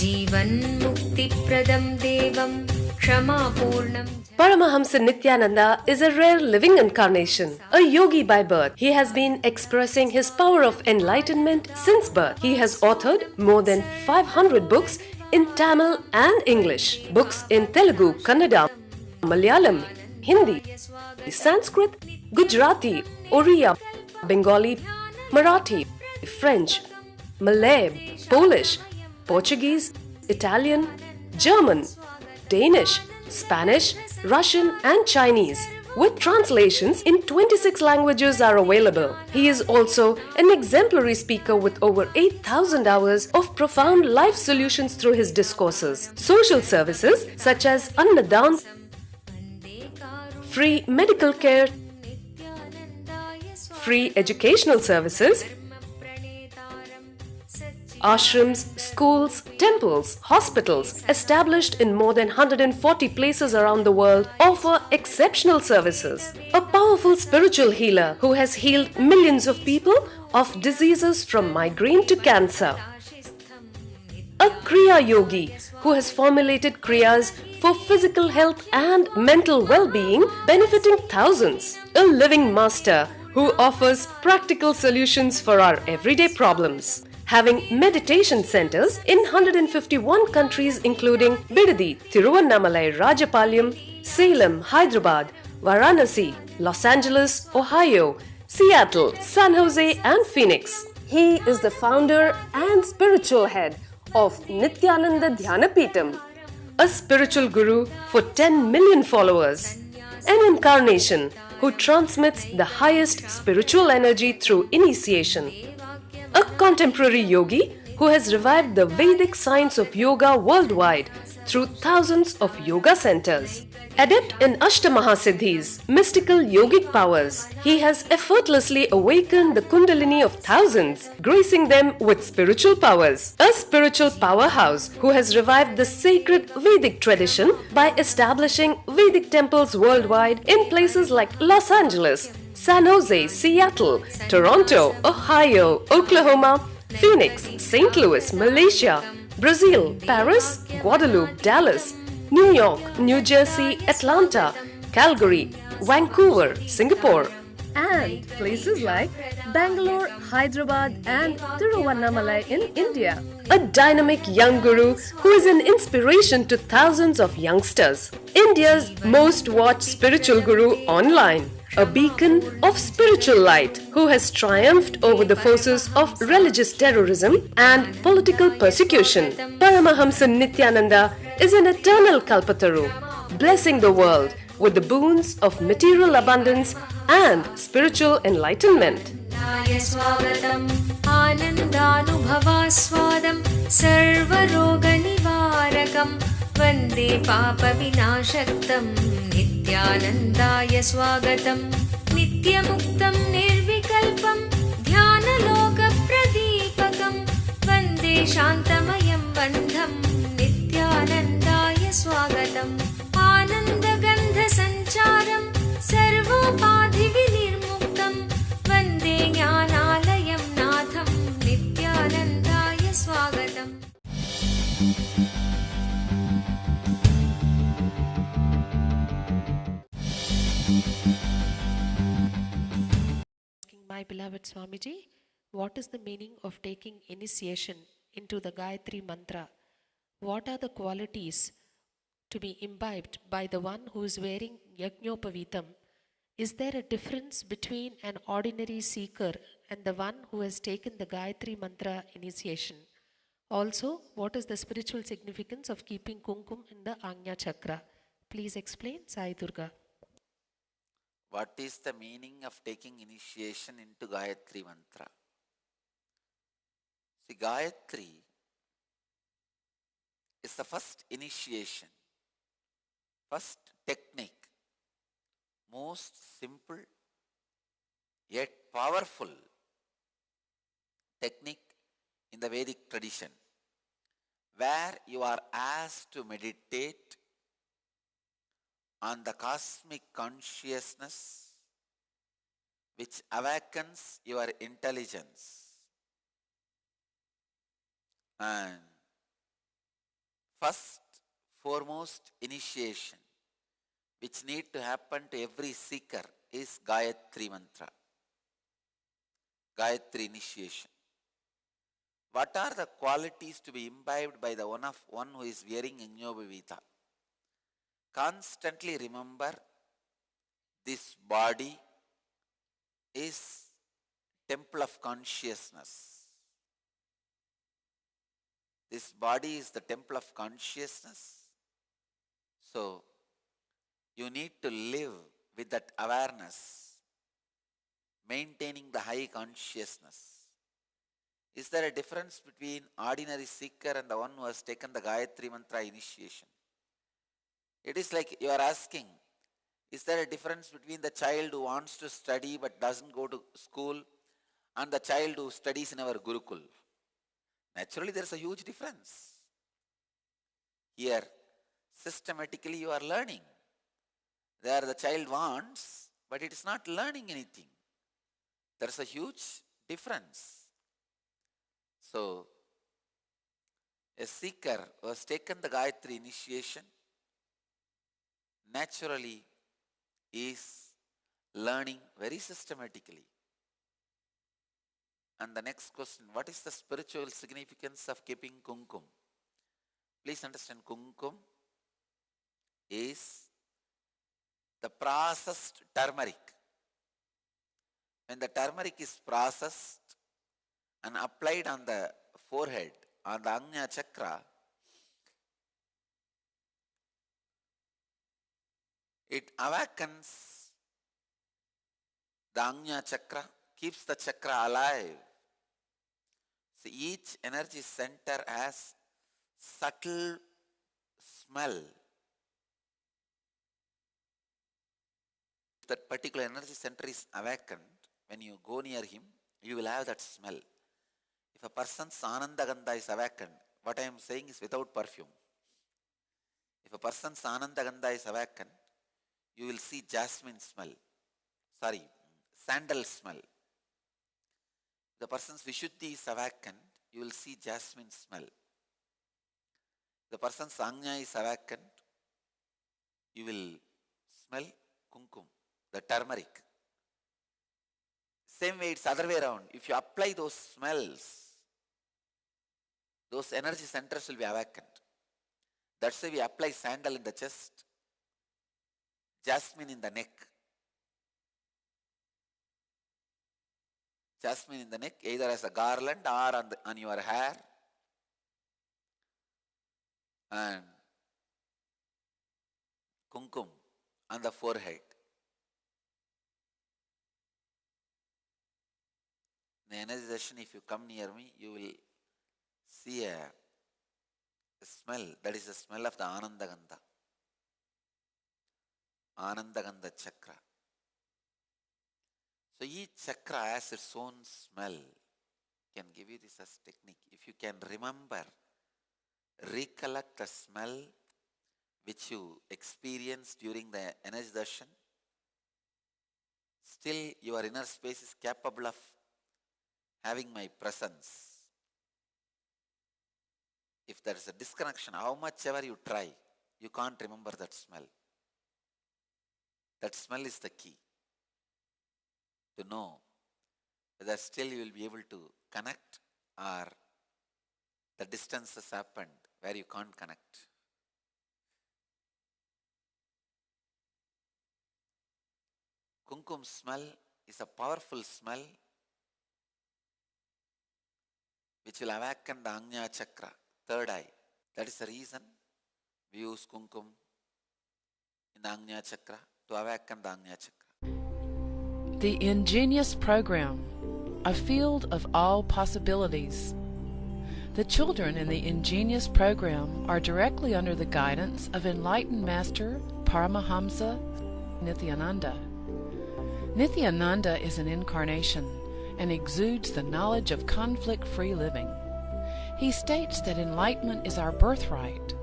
जीवन्मुक्तिप्रदं देवं क्षमापूर्णं. Paramahamsa Nithyananda is a rare living incarnation, a yogi by birth. He has been expressing his power of enlightenment since birth. He has authored more than 500 books in Tamil and English, books in Telugu, Kannada, Malayalam, Hindi, Sanskrit, Gujarati, Oriya, Bengali, Marathi, French, Malay, Polish, Portuguese, Italian, German, Danish, Spanish, Russian and Chinese, with translations in 26 languages are available. He is also an exemplary speaker with over 8,000 hours of profound life solutions through his discourses. Social services such as Annadan, free medical care, free educational services, ashrams, schools, temples, hospitals established in more than 140 places around the world offer exceptional services. A powerful spiritual healer who has healed millions of people of diseases from migraine to cancer. A Kriya Yogi who has formulated Kriyas for physical health and mental well-being, benefiting thousands. A living master who offers practical solutions for our everyday problems. Having meditation centers in 151 countries including Bidadi, Tiruvannamalai, Rajapalyam, Salem, Hyderabad, Varanasi, Los Angeles, Ohio, Seattle, San Jose and Phoenix. He is the founder and spiritual head of Nithyananda Dhyanapitham, a spiritual guru for 10 million followers, an incarnation who transmits the highest spiritual energy through initiation. A contemporary yogi who has revived the Vedic science of yoga worldwide through thousands of yoga centers. Adept in Ashtamahasiddhis, mystical yogic powers, he has effortlessly awakened the Kundalini of thousands, gracing them with spiritual powers. A spiritual powerhouse who has revived the sacred Vedic tradition by establishing Vedic temples worldwide in places like Los Angeles, San Jose, Seattle, Toronto, Ohio, Oklahoma, Phoenix, St. Louis, Malaysia, Brazil, Paris, Guadeloupe, Dallas, New York, New Jersey, Atlanta, Calgary, Vancouver, Singapore, and places like Bangalore, Hyderabad, and Tiruvannamalai in India. A dynamic young guru who is an inspiration to thousands of youngsters. India's most watched spiritual guru online. A beacon of spiritual light who has triumphed over the forces of religious terrorism and political persecution. Paramahamsa Nithyananda is an eternal Kalpataru, blessing the world with the boons of material abundance and spiritual enlightenment. वन्दे पापविनाशक्तं नित्यानन्दाय स्वागतं नित्यमुक्तं निर्विकल्पं ध्यानलोकप्रदीपकं वन्दे शान्तमयं बन्धं नित्यानन्दाय स्वागतम् आनन्दगन्धसञ्चारं सर्वोपाधिविनिर्मुक्तं वन्दे ज्ञानालयं नाथं नित्यानन्दाय स्वागतम्. My beloved Swamiji, what is the meaning of taking initiation into the Gayatri mantra? What are the qualities to be imbibed by the one who is wearing Yajnopavitam? Is there a difference between an ordinary seeker and the one who has taken the Gayatri mantra initiation? Also, what is the spiritual significance of keeping kumkum in the Agnya chakra? Please explain, Sai Durga. What is the meaning of taking initiation into Gayatri mantra? See, Gayatri is the first initiation, first technique, most simple yet powerful technique in the Vedic tradition, where you are asked to meditate on the cosmic consciousness which awakens your intelligence and first, foremost initiation which need to happen to every seeker is Gayatri mantra. Gayatri initiation. What are the qualities to be imbibed by the one who is wearing Yajñobhavita? Constantly remember, this body is temple of consciousness. This body is the temple of consciousness. So, you need to live with that awareness, maintaining the high consciousness. Is there a difference between ordinary seeker and the one who has taken the Gayatri mantra initiation? It is like you are asking, is there a difference between the child who wants to study but doesn't go to school and the child who studies in our Gurukul? Naturally, there is a huge difference. Here, systematically you are learning. There the child wants, but it is not learning anything. There is a huge difference. So, a seeker who has taken the Gayatri initiation naturally is learning very systematically. And the next question, what is the spiritual significance of keeping kumkum? Please understand, kumkum is the processed turmeric. When the turmeric is processed and applied on the forehead, on the Ajna chakra, it awakens the Ajna chakra, keeps the chakra alive. So each energy center has subtle smell. If that particular energy center is awakened, when you go near him, you will have that smell. If a person's Anandagandha is awakened, what I am saying is without perfume. If a person's Anandagandha is awakened, you will see jasmine smell. Sandal smell. If the person's Vishuddhi is awakened, you will see jasmine smell. If the person's Ajna is awakened, you will smell kumkum, the turmeric. Same way, it's other way around. If you apply those smells, those energy centers will be awakened. That's why we apply sandal in the chest, jasmine in the neck. Jasmine in the neck, either as a garland or on your hair, and kumkum on the forehead. In the energy session, if you come near me, you will see a smell. That is the smell of the Anandagandha. Anandagandha chakra. So each chakra has its own smell. I can give you this as technique. If you can remember, recollect the smell which you experienced during the energy darshan, still your inner space is capable of having my presence. If there is a disconnection, how much ever you try, you can't remember that smell. That smell is the key to know whether still you will be able to connect or the distance has happened where you can't connect. Kumkum smell is a powerful smell which will awaken the Ajna chakra, third eye. That is the reason we use kumkum in the Ajna chakra to awaken the Ajna chakra. The ingenious program, a field of all possibilities. The children in the ingenious program are directly under the guidance of enlightened master Paramahamsa Nithyananda. Nithyananda is an incarnation and exudes the knowledge of conflict-free living. He states that enlightenment is our birthright.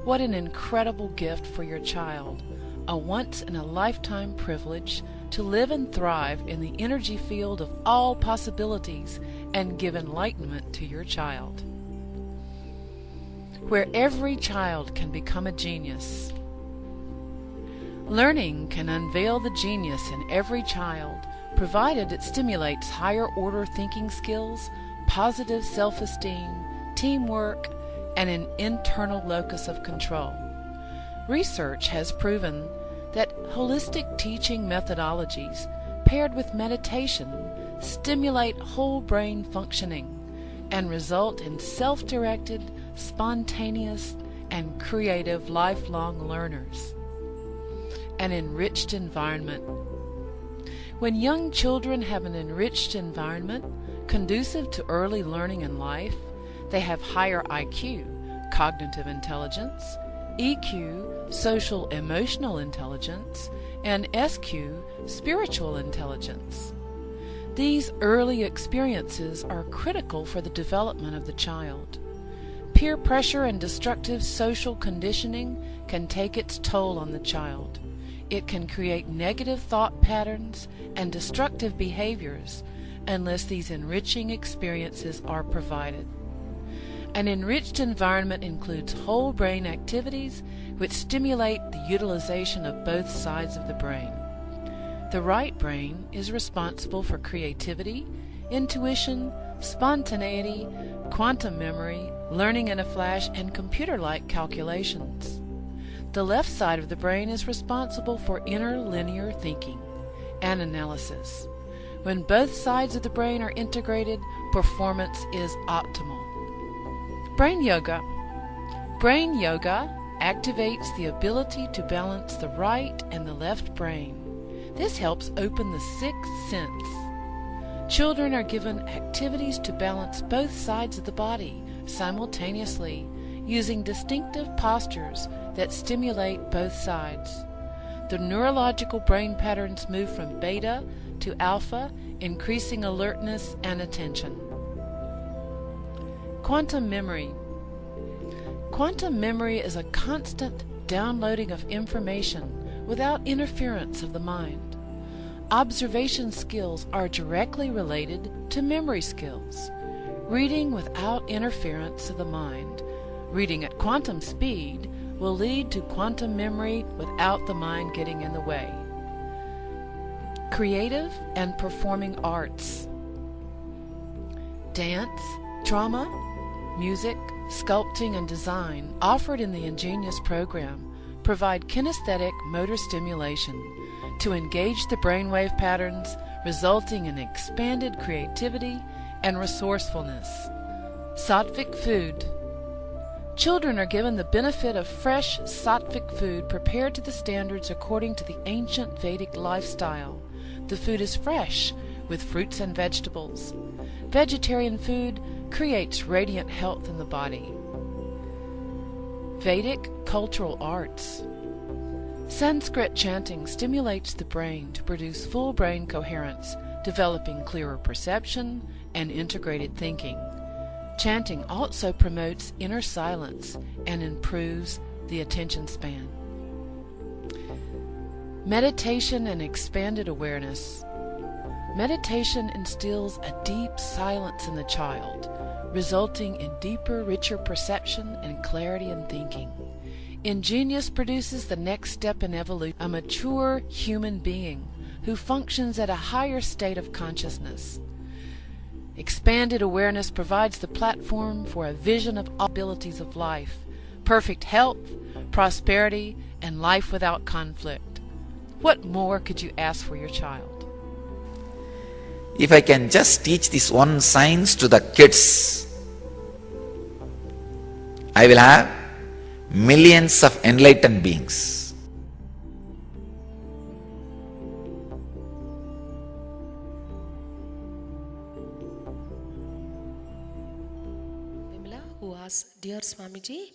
What an incredible gift for your child, a once-in-a-lifetime privilege to live and thrive in the energy field of all possibilities and give enlightenment to your child. where every child can become a genius. Learning can unveil the genius in every child, provided it stimulates higher order thinking skills, positive self-esteem, teamwork, and an internal locus of control. Research has proven that holistic teaching methodologies paired with meditation stimulate whole brain functioning and result in self-directed, spontaneous, and creative lifelong learners. An enriched environment. When young children have an enriched environment conducive to early learning in life, they have higher IQ, cognitive intelligence, EQ, social emotional intelligence, and SQ, spiritual intelligence. These early experiences are critical for the development of the child. Peer pressure and destructive social conditioning can take its toll on the child. It can create negative thought patterns and destructive behaviors unless these enriching experiences are provided. An enriched environment includes whole brain activities which stimulate the utilization of both sides of the brain. The right brain is responsible for creativity, intuition, spontaneity, quantum memory, learning in a flash, and computer-like calculations. The left side of the brain is responsible for inner linear thinking and analysis. When both sides of the brain are integrated, performance is optimal. Brain yoga. Brain yoga activates the ability to balance the right and the left brain. This helps open the sixth sense. Children are given activities to balance both sides of the body simultaneously, using distinctive postures that stimulate both sides. The neurological brain patterns move from beta to alpha, increasing alertness and attention. Quantum memory. Quantum memory is a constant downloading of information without interference of the mind. Observation skills are directly related to memory skills. Reading without interference of the mind, reading at quantum speed, will lead to quantum memory without the mind getting in the way. Creative and performing arts. Dance, drama, music, sculpting, and design offered in the Ingenious program provide kinesthetic motor stimulation to engage the brainwave patterns, resulting in expanded creativity and resourcefulness. Sattvic food. Children are given the benefit of fresh sattvic food prepared to the standards according to the ancient Vedic lifestyle. The food is fresh, with fruits and vegetables. Vegetarian food creates radiant health in the body. Vedic cultural arts. Sanskrit chanting stimulates the brain to produce full brain coherence, developing clearer perception and integrated thinking. Chanting also promotes inner silence and improves the attention span. Meditation and expanded awareness. Meditation instills a deep silence in the child, resulting in deeper, richer perception and clarity in thinking. Ingenious produces the next step in evolution, a mature human being who functions at a higher state of consciousness. Expanded awareness provides the platform for a vision of all abilities of life, perfect health, prosperity, and life without conflict. What more could you ask for your child? If I can just teach this one science to the kids, I will have millions of enlightened beings. Vimala, who asks, Dear Swamiji,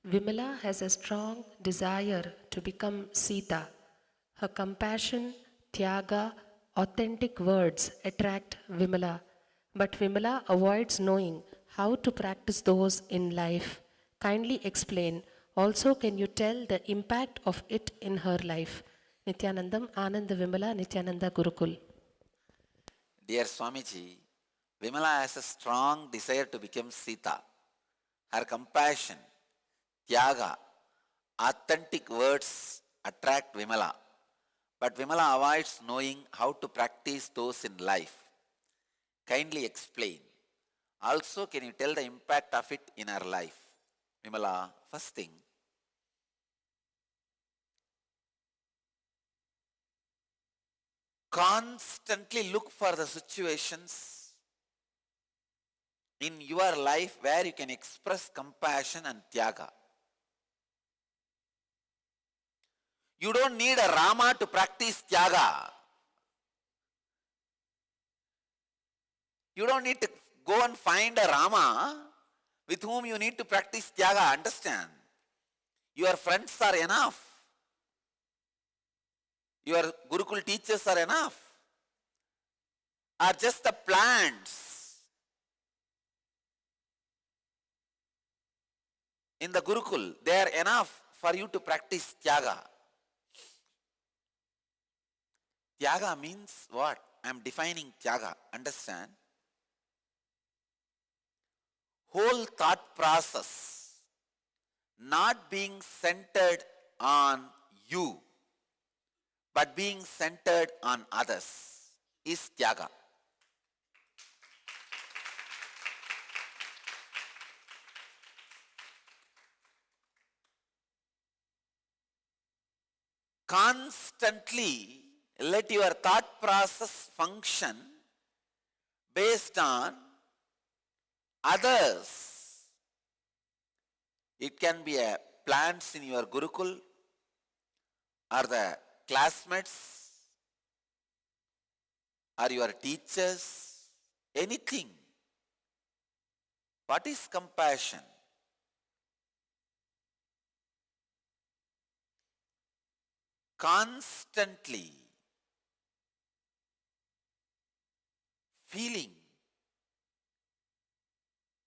Vimala has a strong desire to become Sita. Her compassion, tyaga, authentic words attract Vimala, but Vimala avoids knowing how to practice those in life. Kindly explain. Also, can you tell the impact of it in her life? Nithyanandam, Ananda Vimala, Nithyananda Gurukul. Dear Swamiji, Vimala has a strong desire to become Sita. Her compassion, Tyaga, authentic words attract Vimala. But Vimala avoids knowing how to practice those in life. Kindly explain. Also, can you tell the impact of it in our life? Vimala, first thing, constantly look for the situations in your life where you can express compassion and tyaga. You don't need a Rama to practice tyaga. You don't need to go and find a Rama with whom you need to practice tyaga. Understand? Your friends are enough. Your Gurukul teachers are enough. Are just the plants in the Gurukul. They are enough for you to practice tyaga. Tyaga means what? I am defining tyaga. Understand? Whole thought process not being centered on you, but being centered on others is tyaga. Constantly let your thought process function based on others. It can be a plants in your Gurukul or the classmates or your teachers, anything. What is compassion? Constantly feeling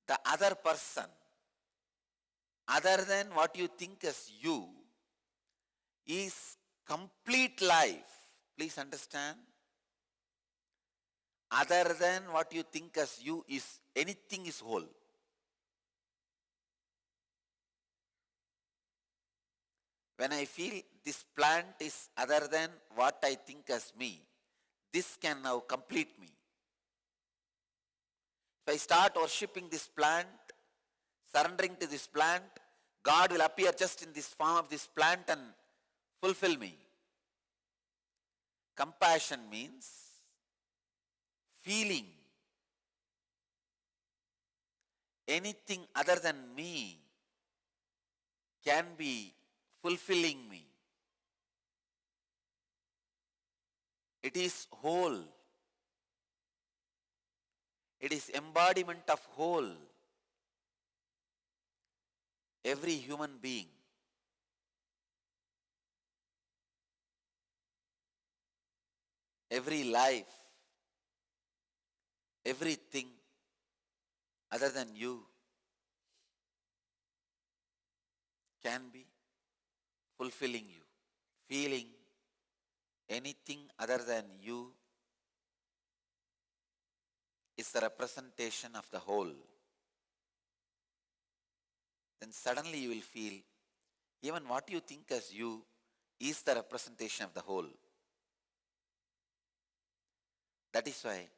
the other person other than what you think as you is complete life. Please understand. Other than what you think as you is anything is whole. When I feel this plant is other than what I think as me, this can now complete me. If I start worshipping this plant, surrendering to this plant, God will appear just in this form of this plant and fulfill me. Compassion means feeling anything other than me can be fulfilling me. It is whole. It is embodiment of whole. Every human being. Every life. Everything other than you can be fulfilling you. Feeling anything other than you is the representation of the whole. Then suddenly you will feel even what you think as you is the representation of the whole. That is why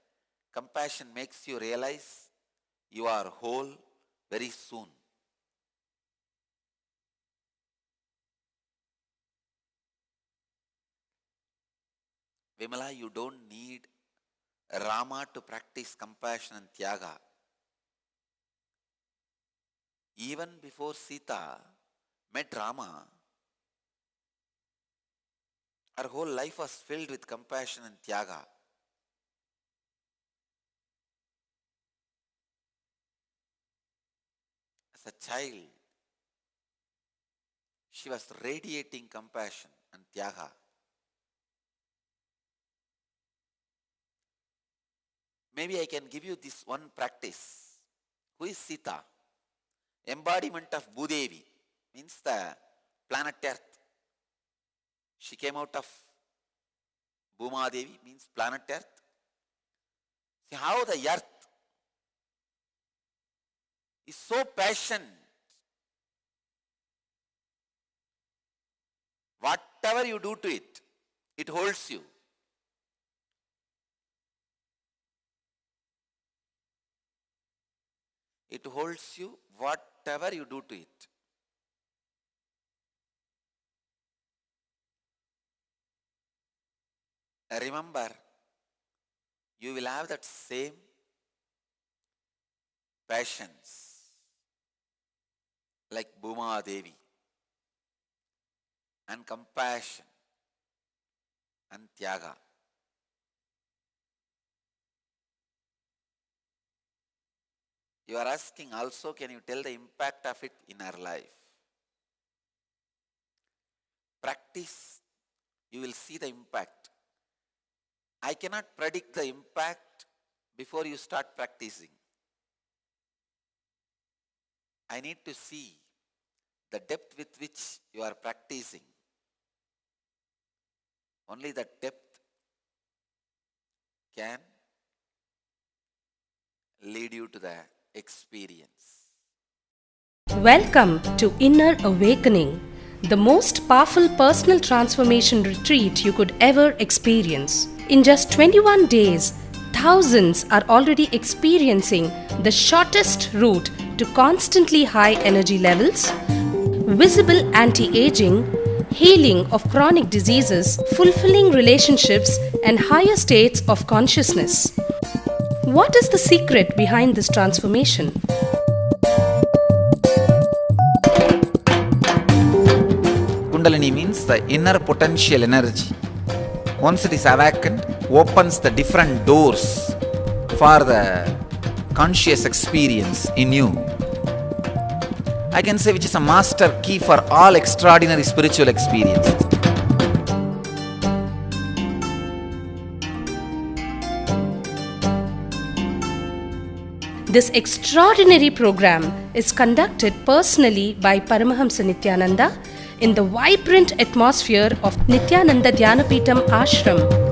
compassion makes you realize you are whole very soon. Vimala, you don't need Rama to practice compassion and tyaga. Even before Sita met Rama, her whole life was filled with compassion and tyaga. As a child, she was radiating compassion and tyaga. Maybe I can give you this one practice. Who is Sita? Embodiment of Bhudevi, means the planet Earth. She came out of Bhuma Devi, means planet Earth. See how the Earth is so passionate whatever you do to it, it holds you. It holds you whatever you do to it. Remember, you will have that same passions like Bhuma Devi, and compassion and Tyaga. You are asking also, can you tell the impact of it in our life? Practice, you will see the impact. I cannot predict the impact before you start practicing. I need to see the depth with which you are practicing. Only the depth can lead you to the experience. Welcome to Inner Awakening, the most powerful personal transformation retreat you could ever experience. In just 21 days, thousands are already experiencing the shortest route to constantly high energy levels, visible anti-aging, healing of chronic diseases, fulfilling relationships, and higher states of consciousness. What is the secret behind this transformation? Kundalini means the inner potential energy. Once it is awakened, opens the different doors for the conscious experience in you. I can say which is a master key for all extraordinary spiritual experiences. This extraordinary program is conducted personally by Paramahamsa Nithyananda in the vibrant atmosphere of Nithyananda Dhyanapitham Ashram.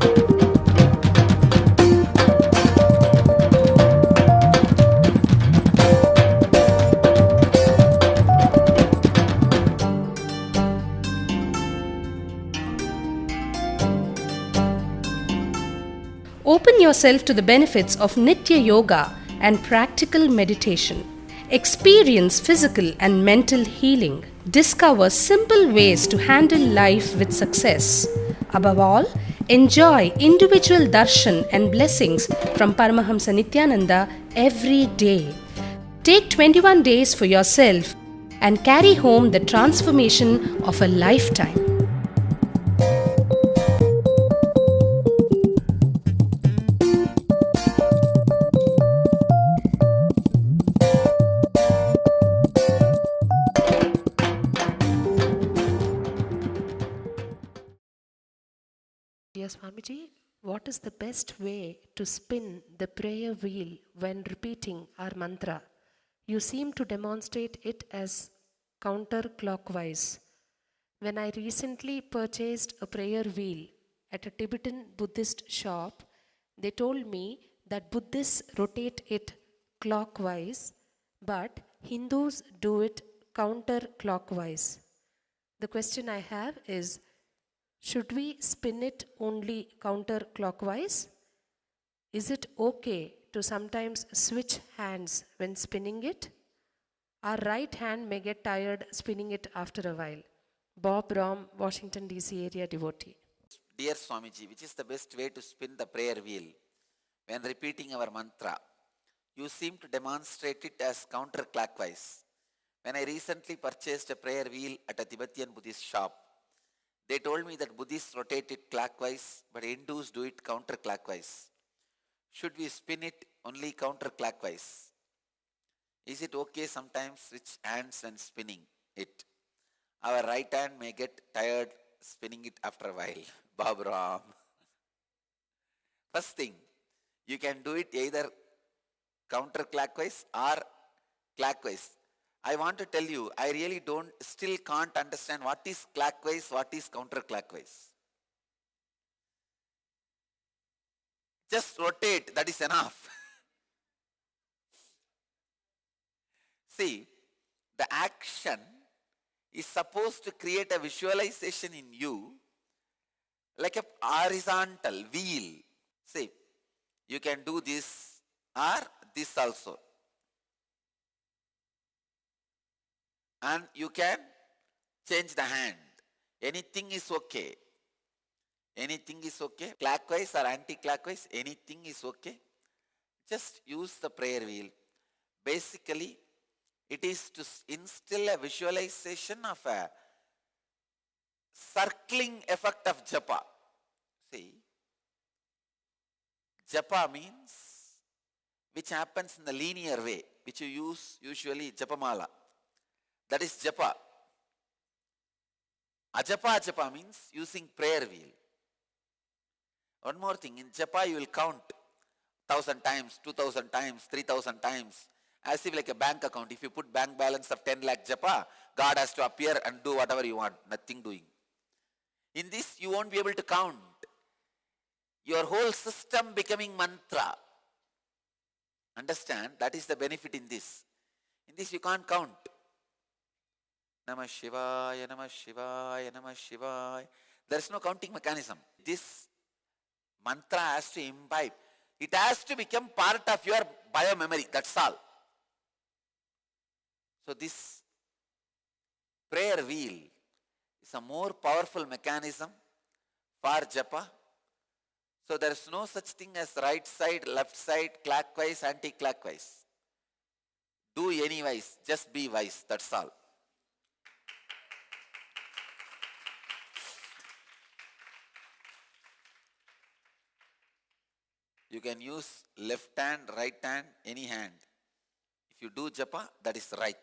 Open yourself to the benefits of Nitya Yoga and practical meditation. Experience physical and mental healing. Discover simple ways to handle life with success. Above all, enjoy individual darshan and blessings from Paramahamsa Nithyananda every day. Take 21 days for yourself and carry home the transformation of a lifetime. Dear Swamiji, what is the best way to spin the prayer wheel when repeating our mantra? You seem to demonstrate it as counterclockwise. When I recently purchased a prayer wheel at a Tibetan Buddhist shop, they told me that Buddhists rotate it clockwise, but Hindus do it counterclockwise. The question I have is, should we spin it only counterclockwise? Is it okay to sometimes switch hands when spinning it? Our right hand may get tired spinning it after a while. Bob Rom, Washington DC area devotee. Dear Swamiji, which is the best way to spin the prayer wheel when repeating our mantra? You seem to demonstrate it as counterclockwise. When I recently purchased a prayer wheel at a Tibetan Buddhist shop, they told me that Buddhists rotate it clockwise, but Hindus do it counterclockwise. Should we spin it only counterclockwise? Is it okay sometimes switch hands when spinning it? Our right hand may get tired spinning it after a while. Bob Ram. First thing, you can do it either counterclockwise or clockwise. I want to tell you, I really still can't understand what is clockwise, what is counterclockwise. Just rotate, that is enough. See, the action is supposed to create a visualization in you like a horizontal wheel. See, you can do this or this also. And you can change the hand. Anything is okay. Anything is okay. Clockwise or anti-clockwise, anything is okay. Just use the prayer wheel. Basically, it is to instill a visualization of a circling effect of Japa. See, Japa means which happens in the linear way, which you use usually Japamala. That is Japa. Ajapa means using prayer wheel. One more thing, in Japa you will count 1,000 times, 2,000 times, 3,000 times, as if like a bank account. If you put bank balance of 10 lakh Japa, God has to appear and do whatever you want, nothing doing. In this, you won't be able to count. Your whole system becoming mantra. Understand? That is the benefit in this. In this, you can't count. Namah Shivaya, Namah Shivaya, Namah Shivaya. There is no counting mechanism. This mantra has to imbibe. It has to become part of your bio-memory. That's all. So this prayer wheel is a more powerful mechanism for Japa. So there is no such thing as right side, left side, clockwise, anti-clockwise. Do any wise, just be wise, that's all. You can use left hand, right hand, any hand. If you do Japa, that is right.